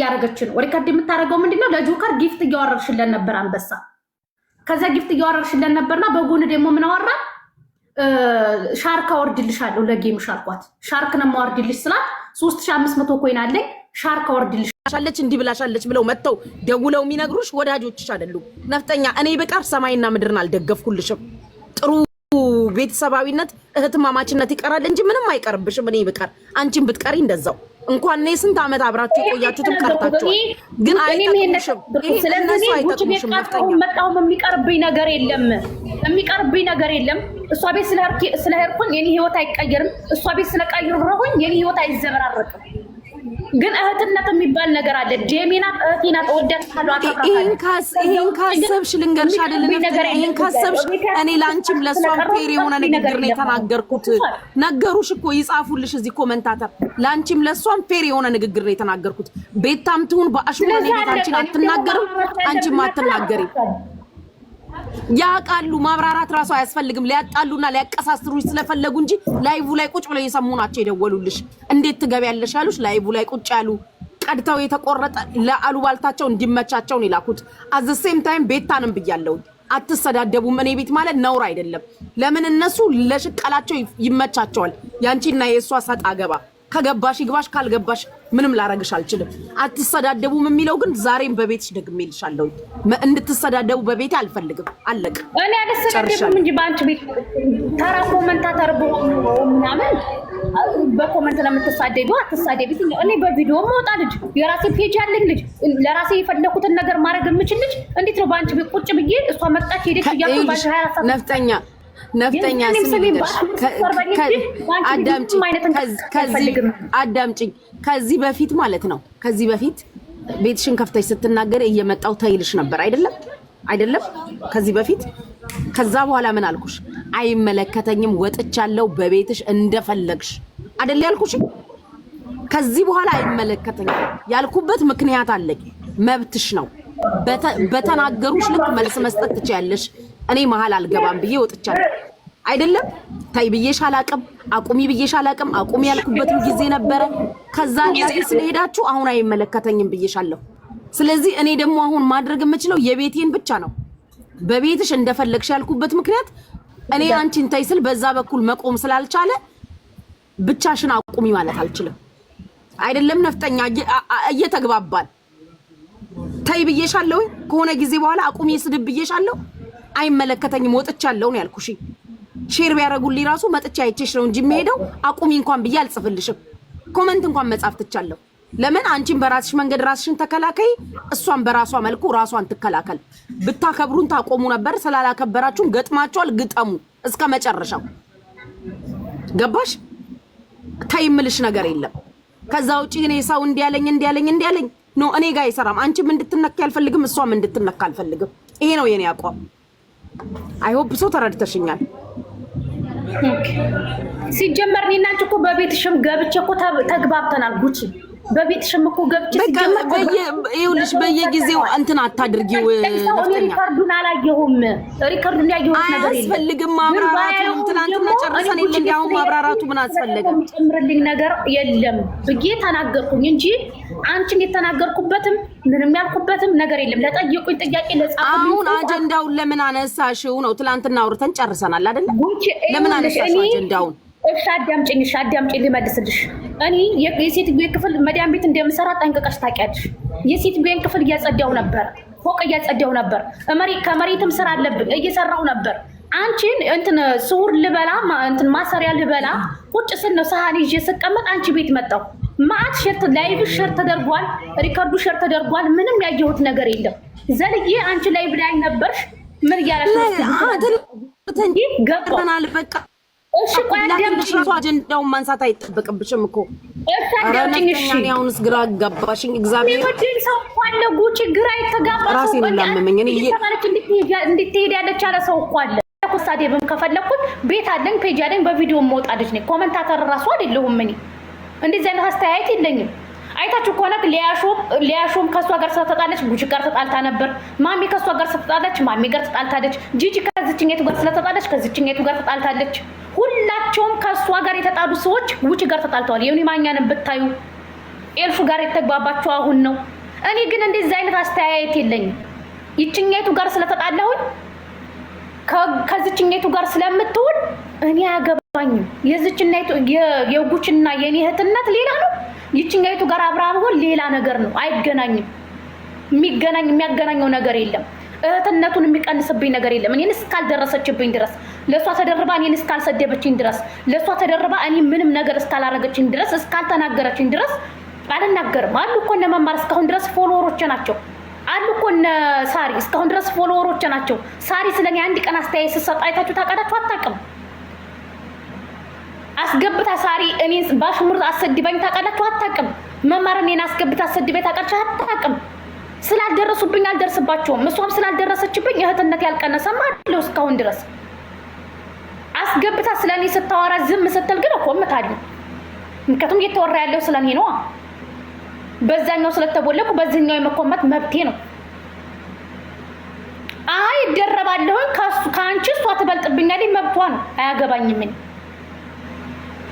ያረጋች ነው ሪከርድ የምታረጋው ምንድነው ለጆከር ጊፍት እያወረርሽለን ነበር አንበሳ ከዛ ጊፍት እያወረርሽለን ነበርና በጎን ደግሞ ምን አወራ ሻርክ አወርድልሻለሁ ለጌም ሻርኳት ሻርክ ነው ማወርድልሽ ስላት 3500 ኮይን አለኝ ሻርክ አወርድልሻለች እንዲህ ብላሻለች ብለው መተው ደውለው የሚነግሩሽ ወዳጆችሽ አይደሉም ነፍጠኛ እኔ በቃር ሰማይና ምድርን አልደገፍኩልሽም ጥሩ ቤተሰባዊነት እህትማማችነት ይቀራል እንጂ ምንም አይቀርብሽም እኔ በቃር አንቺን ብትቀሪ እንደዛው እንኳን እኔ ስንት አመት አብራችሁ ቆያችሁትም ቀርታችሁ ግን አይተምሽም ስለዚህ አይተምሽም መጣው የሚቀርብኝ ነገር የለም እሷ ቤት ስለሄድኩኝ የኔ ህይወት አይቀየርም እሷ ቤት ስለቀየርኩኝ የኔ ህይወት አይዘበራረቅም ግን እህትነት የሚባል ነገር አለ ጄሚና እህቴና ተወዳታለሁ ይሄን ካሰብሽ ልንገርሽ አይደለም ይሄን ካሰብሽ እኔ ላንቺም ለሷም ፌር የሆነ ንግግር ነው የተናገርኩት ነገሩሽ እኮ ይጻፉልሽ እዚህ ኮሜንታተር ላንቺም ለሷም ፌር የሆነ ንግግር ነው የተናገርኩት ቤታም ትሁን በአሽሙር ነው ቤታችን አትናገርም አንቺም አትናገሪ ያቃሉ ማብራራት ራሱ አያስፈልግም ሊያጣሉና ሊያቀሳስሩሽ ስለፈለጉ እንጂ ላይቭ ላይ ቁጭ ብለው የሰሙናቸው ይደወሉልሽ እንዴት ትገቢያለሽ አሉሽ ላይቭ ላይ ቁጭ ያሉ ቀድተው የተቆረጠ ለአሉ ባልታቸው እንዲመቻቸው ነው ይላኩት አዘ ሴም ታይም ቤታንም ብያለሁ አትሰዳደቡም እኔ ቤት ማለት ነውር አይደለም ለምን እነሱ ለሽቀላቸው ይመቻቸዋል ያንቺና የሷ ሰጣ ገባ ከገባሽ ይግባሽ ካልገባሽ ምንም ላረግሽ አልችልም አትሰዳደቡም የሚለው ግን ዛሬም በቤትሽ ደግሜልሻለሁ እንድትሰዳደቡ በቤት አልፈልግም አለቅ እኔ አልሰዳደብም እንጂ ባንቺ ቤት ተራ ኮሜንታተር ምናምን በኮሜንት ለምትሳደዱ አትሳደቢ እኔ በቪዲዮ መውጣ ልጅ የራሴ ፔጅ ያለኝ ልጅ ለራሴ የፈለኩትን ነገር ማድረግ የምችል ልጅ እንዴት ነው ባንቺ ቤት ቁጭ ብዬ እሷ መጣች ሄደች ይያቁ ባሽ 24 ሰዓት ነፍጠኛ አዳምጪኝ ከዚህ በፊት ማለት ነው ከዚህ በፊት ቤትሽን ከፍተሽ ስትናገር እየመጣው ታይልሽ ነበር አይደለም ከዚህ በፊት ከዛ በኋላ ምን አልኩሽ አይመለከተኝም ወጥቻለሁ በቤትሽ እንደፈለግሽ አይደል ያልኩሽ ከዚህ በኋላ አይመለከተኝም ያልኩበት ምክንያት አለኝ መብትሽ ነው በተናገሩሽ ልክ መልስ መስጠት ትችያለሽ እኔ መሃል አልገባም ብዬ ወጥቻለሁ አይደለም ታይ ብዬሽ አላቅም አቁሚ ብዬሽ አላቅም አቁሚ ያልኩበትም ጊዜ ነበር ከዛ ለዚህ ስለሄዳችሁ አሁን አይመለከተኝም ብዬሻለሁ ስለዚህ እኔ ደግሞ አሁን ማድረግ የምችለው የቤቴን ብቻ ነው በቤትሽ እንደፈለግሽ ያልኩበት ምክንያት እኔ አንቺን ታይ ስል በዛ በኩል መቆም ስላልቻለ ብቻሽን አቁሚ ማለት አልችልም አይደለም ነፍጠኛ እየተግባባል ታይ ብዬሻለሁ ከሆነ ጊዜ በኋላ አቁሚ ስድብ ብዬሻለሁ አይመለከተኝም ወጥቻለሁ ነው ያልኩሽ ሼር ቢያረጉልኝ ራሱ መጥቻ አይቼሽ ነው እንጂ የሚሄደው አቁሚ እንኳን ብዬ አልጽፍልሽም ኮሜንት እንኳን መጻፍ ትቻለሁ ለምን አንቺን በራስሽ መንገድ ራስሽን ተከላከይ እሷን በራሷ መልኩ ራሷን ትከላከል ብታከብሩን ታቆሙ ነበር ስላላከበራችሁን ገጥማችኋል ግጠሙ እስከ መጨረሻው ገባሽ ታይምልሽ ነገር የለም ከዛ ውጪ እኔ ሰው እንዲያለኝ ነው እኔ ጋር ይሰራም አንቺም እንድትነካ አልፈልግም እሷም እንድትነካ አልፈልግም ይሄ ነው የኔ አቋም አይ ሆፕ ሶ ተረድተሽኛል ሲጀመር እኔና አንቺ እኮ በቤትሽም ገብቼ እኮ ተግባብተናል ጉቺ በቤትሽም እኮ ገብቼ ሲጀመር ይኸውልሽ በየጊዜው እንትን አታድርጊው ሪካርዱን አላየሁም ሪካርዱን ያየሁት ነገር የለም አያስፈልግም ማብራራቱ ትናንትና ጨርሰን የለ እንዴ አሁን ማብራራቱ ምን አስፈልገ ጨምርልኝ ነገር የለም ብዬ ተናገርኩኝ እንጂ አንቺን የተናገርኩበትም ምንም ያልኩበትም ነገር የለም ለጠየቁኝ ጥያቄ ለጻፉኝ አሁን አጀንዳውን ለምን አነሳሽው ነው ትናንትና አውርተን ጨርሰናል አይደል ለምን አነሳሽው አጀንዳውን አዳምጪኝ ልመልስልሽ እኔ የሴት ቤት ክፍል መዲያን ቤት እንደምሰራ ጠንቅቀሽ ታውቂያለሽ የሴት ቤት ክፍል እያጸዳው ነበር ፎቅ እያጸዳው ነበር ከመሬትም ስራ አለብን እየሰራው ነበር አንቺን እንትን ሱር ልበላ እንትን ማሰሪያ ልበላ ቁጭ ስል ነው ሰሃን ይዤ ስቀመጥ አንቺ ቤት መጣው ማት ሸርት ላይቭ ሸርት ተደርጓል ሪካርዱ ሸርት ተደርጓል ምንም ያየሁት ነገር የለም ዘልዬ አንቺ ላይቭ ላይ ነበርሽ ምን ያላሽ ገባናል በቃ እሺ ቋንደምሽ አጀንዳውን ማንሳት አይጠበቅብሽም እኮ አረነኛ ያውንስ ግራ ገባሽኝ እግዚአብሔር ወዲን ሰው አለ ጉቺ ግራ ይተጋባው ራሴን ላመመኝ እኔ እንድትሄድ ያለች አለ ሰው አለ ኮሳዴብም ከፈለኩት ቤት አለኝ ፔጅ አለኝ በቪዲዮ መውጣልሽ ነኝ ኮሜንታተር ራሱ አይደለሁም እኔ እንደዚህ አይነት አስተያየት የለኝም አይታችሁ ከሆነ ሊያሾም ከሷ ጋር ስለተጣለች ጉቺ ጋር ተጣልታ ነበር ማሚ ከሷ ጋር ስለተጣለች ማሚ ጋር ተጣልታለች ጂጂ ከዚህኛቱ ጋር ስለተጣለች ከዚህኛቱ ጋር ተጣልታለች ሁላቸውም ከሷ ጋር የተጣሉ ሰዎች ጉቺ ጋር ተጣልተዋል የኔ ማኛን ብታዩ ኤልሹ ጋር የተግባባቸው አሁን ነው። እኔ ግን እንደዚህ አይነት አስተያየት የለኝም። ይችኛይቱ ጋር ስለተጣላሁኝ ከዚችኛይቱ ጋር ስለምትውል እኔ አያገባኝም። የዚችኛይቱ የጉችና የኔ እህትነት ሌላ ነው። ይችኛይቱ ጋር አብርሃም ሆን ሌላ ነገር ነው። አይገናኝም። የሚያገናኘው ነገር የለም። እህትነቱን የሚቀንስብኝ ነገር የለም። እኔን እስካልደረሰችብኝ ድረስ ለሷ ተደርባ እኔን እስካልሰደበችኝ ድረስ ለሷ ተደርባ እኔ ምንም ነገር እስካላረገችኝ ድረስ እስካልተናገረችኝ ድረስ አልናገርም። አሉ እኮ እነ መማር እስካሁን ድረስ ፎሎወሮች ናቸው። አሉ እኮ እነ ሳሪ እስካሁን ድረስ ፎሎወሮች ናቸው። ሳሪ ስለኔ አንድ ቀን አስተያየት ስትሰጥ አይታችሁ ታውቃላችሁ? አታውቅም። አስገብታ ሳሪ እኔን ባሽሙር አሰድባኝ ታውቃላችሁ? አታውቅም። መማር እኔን አስገብታ አሰድባኝ ታውቃላችሁ? አታውቅም። ስላልደረሱብኝ አልደርስባቸውም። እሷም ስላልደረሰችብኝ እህትነት ያልቀነሰም አለው እስካሁን ድረስ። አስገብታ ስለኔ ስታወራ ዝም ስትል ግን እኮ እምታለሁ። ምክንያቱም እየተወራ ያለው ስለኔ ነው። በዛኛው ስለተቦለኩ በዚህኛው የመኮመት መብቴ ነው። አይ ደረባለሁኝ ከአንቺ እሷ ትበልጥብኛለች፣ መብቷ ነው። አያገባኝም። ምን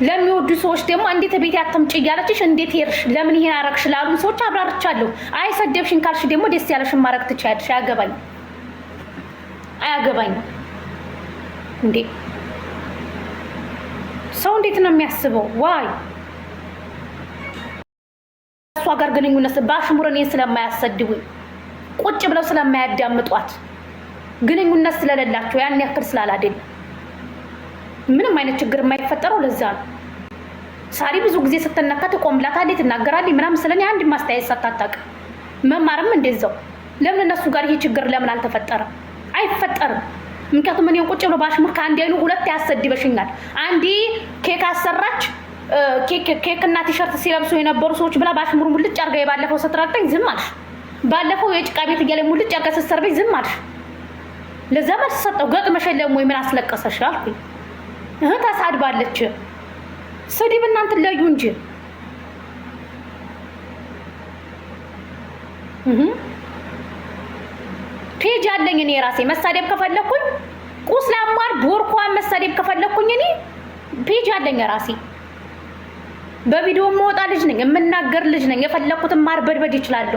ለሚወዱ ሰዎች ደግሞ እንዴት ቤት ያተምጭ እያለችሽ እንዴት ሄርሽ ለምን ይሄን አረግሽ ላሉን ሰዎች አብራርቻለሁ። አይ ሰደብሽን ካልሽ ደግሞ ደስ ያለሽን ማረግ ትችያለሽ። አያገባኝም። እንዴ ሰው እንዴት ነው የሚያስበው? ዋይ እሷ ጋር ግንኙነት ባሽሙር እኔን ስለማያሰድቡኝ ቁጭ ብለው ስለማያዳምጧት ግንኙነት ስለሌላቸው ያን ያክል ስላላደለ ምንም አይነት ችግር የማይፈጠረው ለዛ ነው። ሳሪ ብዙ ጊዜ ስትነካ ትቆምላታለች፣ ትናገራለች ምናምን ስለኔ አንድ ማስተያየት ሳታጣቅ መማርም እንደዛው። ለምን እነሱ ጋር ይሄ ችግር ለምን አልተፈጠረም? አይፈጠርም። ምክንያቱም እኔን ቁጭ ብሎ ባሽሙር ከአንዴ አይኑ ሁለት ያሰድበሽኛል። አንዴ ኬክ አሰራች ኬክ እና ቲሸርት ሲለብሱ የነበሩ ሰዎች ብላ ባሽሙር ሙልጭ አርጋ የባለፈው ስትረግጠኝ ዝም አልሽ። ባለፈው የጭቃ ቤት እያለ ሙልጭ አርጋ ስትሰርበኝ ዝም አልሽ። ለዛ መልስ ሰጠው። ገጥመሽ የለም ወይ ምን አስለቀሰሽ አልኩኝ። ተሳድባለች። ስድብ እናንተ ለዩ እንጂ ፔጅ አለኝ እኔ ራሴ መሳደብ ከፈለኩኝ ቁስላማር ቦርኳን መሳደብ ከፈለኩኝ እኔ ፔጅ አለኝ ራሴ። በቪዲዮ መውጣ ልጅ ነኝ፣ የምናገር ልጅ ነኝ። የፈለኩትን ማርበድበድ ይችላል።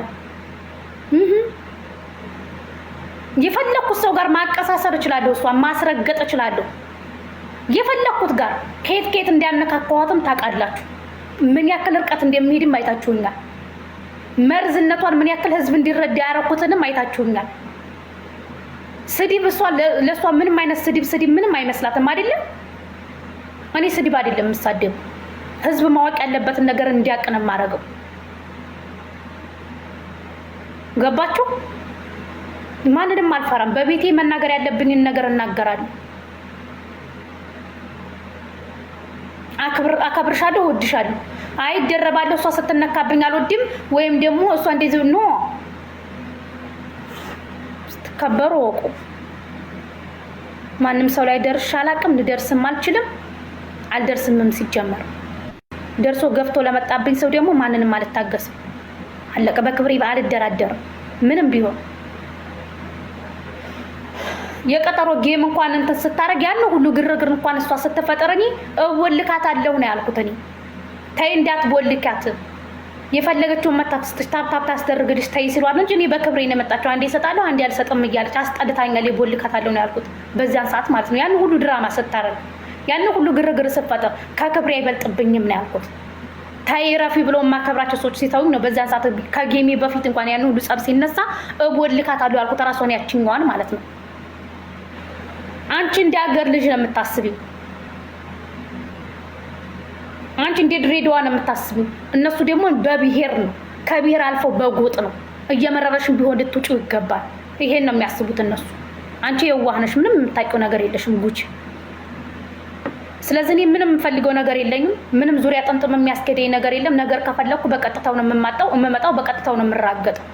የፈለኩት ሰው ጋር ማቀሳሰር እችላለሁ። እሷን ማስረገጥ እችላለሁ። የፈለኩት ጋር ከየት እንዲያነካከዋትም ታውቃላችሁ። ምን ያክል ርቀት እንደሚሄድም አይታችሁኛል። መርዝነቷን ምን ያክል ህዝብ እንዲረዳ ያረኩትንም አይታችሁኛል። ስድብ ለእሷ ምንም አይነት ስድብ ምንም አይመስላትም። አይደለም እኔ ስድብ አይደለም የምሳደብ፣ ህዝብ ማወቅ ያለበትን ነገር እንዲያውቅ ነው የማደርገው። ገባችሁ? ማንንም አልፈራም። በቤቴ መናገር ያለብኝን ነገር እናገራለሁ። አከብርሻለሁ፣ እወድሻለሁ። አይደረባለሁ። እሷ ስትነካብኝ አልወድም። ወይም ደግሞ እሷ እንደዚህ ነው ስትከበሩ ወቁ። ማንም ሰው ላይ ደርሼ አላውቅም፣ ልደርስም አልችልም፣ አልደርስምም። ሲጀመር ደርሶ ገፍቶ ለመጣብኝ ሰው ደግሞ ማንንም አልታገስም። አለቀ። በክብሬ አልደራደርም ምንም ቢሆን። የቀጠሮ ጌም እንኳን እንትን ስታረግ ያን ሁሉ ግርግር እንኳን እሷ ስትፈጠረኝ እወልካታለሁ ነው ያልኩት። እኔ ተይ እንዳትቦልካት፣ የፈለገችውን መታትስተሽ ታፕታፕ ታስደርግልሽ ተይ ሲሏት እንጂ እኔ በክብሬ ነው የመጣችው። አንዴ እሰጣለሁ አንዴ አልሰጥም እያለች አስጠልታኛል። እወልካታለሁ ነው ያልኩት በዛን ሰዓት ማለት ነው። ያን ሁሉ ድራማ ስታረግ ያን ሁሉ ግርግር ስትፈጠር ከክብሬ አይበልጥብኝም ነው ያልኩት። ተይ ረፊ ብሎ ማከብራቸው ሰዎች ሲታውኝ ነው በዛን ሰዓት ከጌሜ በፊት እንኳን ያን ሁሉ ጸብ ሲነሳ እወልካታለሁ ያልኩት ራሷን ያችኛዋን ማለት ነው። አንቺ እንደ ሀገር ልጅ ነው የምታስቢው። አንቺ እንደ ድሬዳዋ ነው የምታስቢው። እነሱ ደግሞ በብሔር ነው፣ ከብሔር አልፈው በጎጥ ነው። እየመረረሽም ቢሆን ልትውጪው ይገባል። ይሄን ነው የሚያስቡት እነሱ። አንቺ የዋህ ነሽ፣ ምንም የምታውቂው ነገር የለሽም ጉቺ። ስለዚህ እኔ ምንም የምፈልገው ነገር የለኝም። ምንም ዙሪያ ጥምጥም የሚያስኬደኝ ነገር የለም። ነገር ከፈለኩ በቀጥታው ነው የምመጣው፣ በቀጥታው ነው የምራገጠው።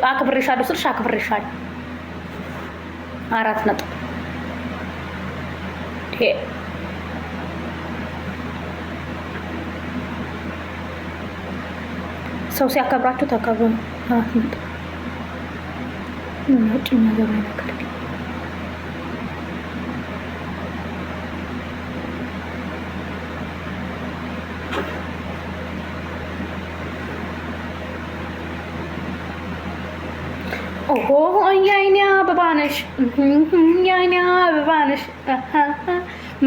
አክብሬሻለሁ ስልሽ አክብሬሻለሁ። 4 ነጥብ። ሰው ሲያከብራችሁ ተከብሩ። 4 ነጥብ። ነጭ ነገር አይነገር። ኦሆ የአይኔ አበባ ነሽ የአይኔ አበባ ነሽ።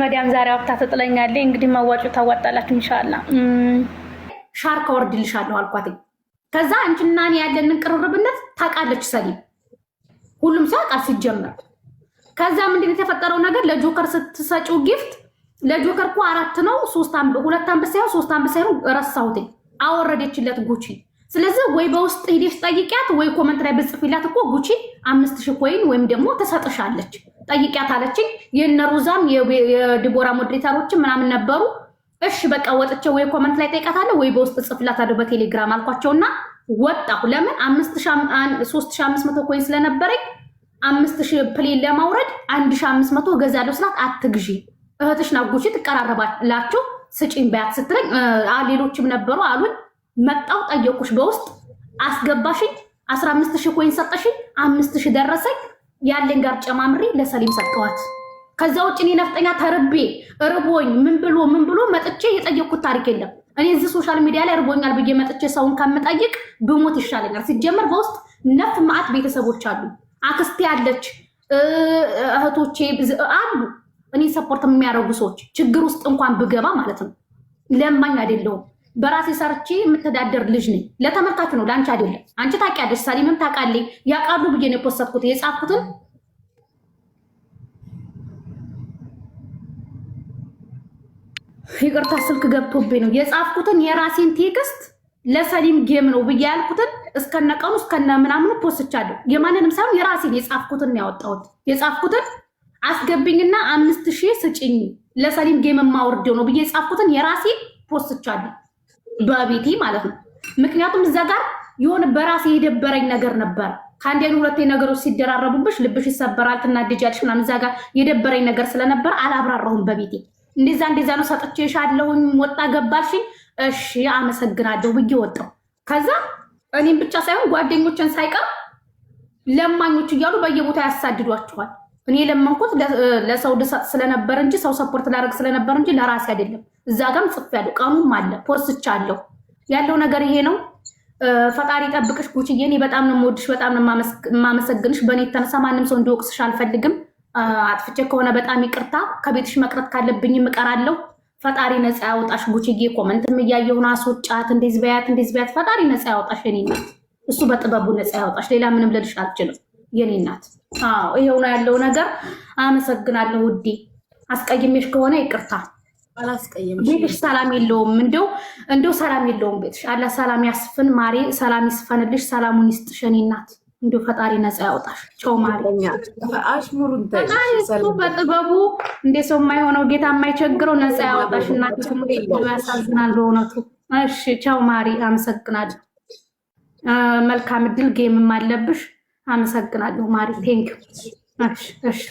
መዲያም ዛሬ ሀብታ ትጥለኛለች። እንግዲህ መዋጮ ታዋጣላችሁ ኢንሻአላህ። ሻርክ አወርድልሻለሁ አልኳት። ከዛ አንቺና እኔ ያለንን ቅርርብነት ታውቃለች ሰሊም፣ ሁሉም ሰው ቃል ሲጀመር። ከዛ ምንድን የተፈጠረው ነገር ለጆከር ስትሰጪው ጊፍት ለጆከር እኮ 4 ነው 2 አንበሳ ሳይሆን 3 አንበሳ ሳይሆን ረሳሁት አወረደችለት ጉቺ። ስለዚህ ወይ በውስጥ ሂደሽ ጠይቂያት ወይ ኮመንት ላይ ብጽፊላት እኮ ጉቺ 5000 ኮይን ወይም ደግሞ ተሰጥሻለች ጠይቂያት አለችኝ። የነሩዛም የዲቦራ ሞዴሬተሮችም ምናምን ነበሩ። እሺ በቃ ወጥቼ ወይ ኮመንት ላይ ጠይቃታለሁ ወይ በውስጥ ጽፍላታለሁ በቴሌግራም አልኳቸውና ወጣሁ። ለምን 3500 ኮይን ስለነበረኝ 5000 ፕሌን ለማውረድ 1500 ገዛለሁ ስላት አትግዢ እህትሽ ናጉቺ ትቀራረባላችሁ ስጪኝ በያት ስትለኝ ሌሎችም ነበሩ አሉን። መጣው ጠየቁሽ በውስጥ አስገባሽኝ 15000 ኮይን ሰጠሽኝ 5000 ደረሰኝ ያለኝ ጋር ጨማምሬ ለሰሊም ሰጠዋት። ከዛ ውጭ እኔ ነፍጠኛ ተርቤ እርቦኝ ምን ብሎ መጥቼ የጠየቅኩት ታሪክ የለም። እኔ እዚህ ሶሻል ሚዲያ ላይ እርቦኛል ብዬ መጥቼ ሰውን ከምጠይቅ ብሞት ይሻለኛል። ሲጀመር በውስጥ ነፍ ማአት ቤተሰቦች አሉ፣ አክስቴ አለች፣ እህቶቼ አሉ እኔ ሰፖርት የሚያደርጉ ሰዎች። ችግር ውስጥ እንኳን ብገባ ማለት ነው ለማኝ አይደለሁም። በራሴ ሰርቼ የምተዳደር ልጅ ነኝ። ለተመልካቹ ነው ለአንቺ አይደለም። አንቺ ታውቂያለሽ፣ ሰሊምም ታውቃለች። ያውቃሉ ብዬ ነው የፖስተትኩት የጻፍኩትን ይቅርታ ስልክ ገብቶብኝ ነው የጻፍኩትን የራሴን ቴክስት ለሰሊም ጌም ነው ብዬ ያልኩትን እስከነቀኑ እስከነ ምናምኑ ፖስቻለሁ። የማንንም ሳይሆን የራሴን የጻፍኩትን ነው ያወጣሁት። የጻፍኩትን አስገብኝና 5000 ስጭኝ ለሰሊም ጌም የማወርደው ነው ብዬ የጻፍኩትን የራሴን ፖስቻለሁ በቤቴ ማለት ነው። ምክንያቱም እዛ ጋር የሆነ በራሴ የደበረኝ ነገር ነበር። ከአንድ አይኑ ሁለቴ ነገሮች ሲደራረቡብሽ ልብሽ ይሰበራል፣ ትናደጃለሽ ምናምን። እዛ ጋር የደበረኝ ነገር ስለነበር አላብራራሁም በቤቴ። እንደዛ ነው ሰጥቼሻለሁኝ ወጣ ገባልሽኝ እሺ አመሰግናለሁ ብዬ ወጣሁ። ከዛ እኔም ብቻ ሳይሆን ጓደኞችን ሳይቀር ለማኞች እያሉ በየቦታ ያሳድዷቸዋል። እኔ ለመንኩት ለሰው ስለነበር እንጂ ሰው ሰፖርት ላደርግ ስለነበር እንጂ ለራሴ አይደለም። እዛ ጋርም ጽፌያለሁ፣ ቀኑም አለ ፖስቻለሁ። ያለው ነገር ይሄ ነው። ፈጣሪ ጠብቅሽ ጉቺዬ። እኔ በጣም ነው የምወድሽ፣ በጣም ነው የማመሰግንሽ። በእኔ የተነሳ ማንም ሰው እንዲወቅስሽ አልፈልግም። አጥፍቼ ከሆነ በጣም ይቅርታ። ከቤትሽ መቅረት ካለብኝ እቀራለሁ። ፈጣሪ ነፃ ያውጣሽ ጉቺዬ። ኮመንትም እያየሁን አስወጫት፣ እንደዚህ በያት። ፈጣሪ ነፃ ያውጣሽ የኔ እናት። እሱ በጥበቡ ነፃ ያውጣሽ። ሌላ ምንም ልልሽ አልችልም የኔ እናት። ይሄው ነው ያለው ነገር። አመሰግናለሁ ውዴ። አስቀይሜሽ ከሆነ ይቅርታ። ቤትሽ ሰላም የለውም፣ እንደው ሰላም የለውም ቤትሽ። አላ ሰላም ያስፍን ማሬ፣ ሰላም ይስፈንልሽ፣ ሰላሙን ይስጥሽ የኔ እናት። እንደው ፈጣሪ ነፃ ያውጣሽ። ቸው ማለኛ አሽሙሩን በጥበቡ እንደ ሰው የማይሆነው ጌታ የማይቸግረው ነፃ ያውጣሽ እናት። ያሳዝናል በእውነቱ። እሺ ቸው ማሪ፣ አመሰግናለሁ። መልካም እድል። ጌምም አለብሽ። አመሰግናለሁ ማሪ። ቴንክ እሺ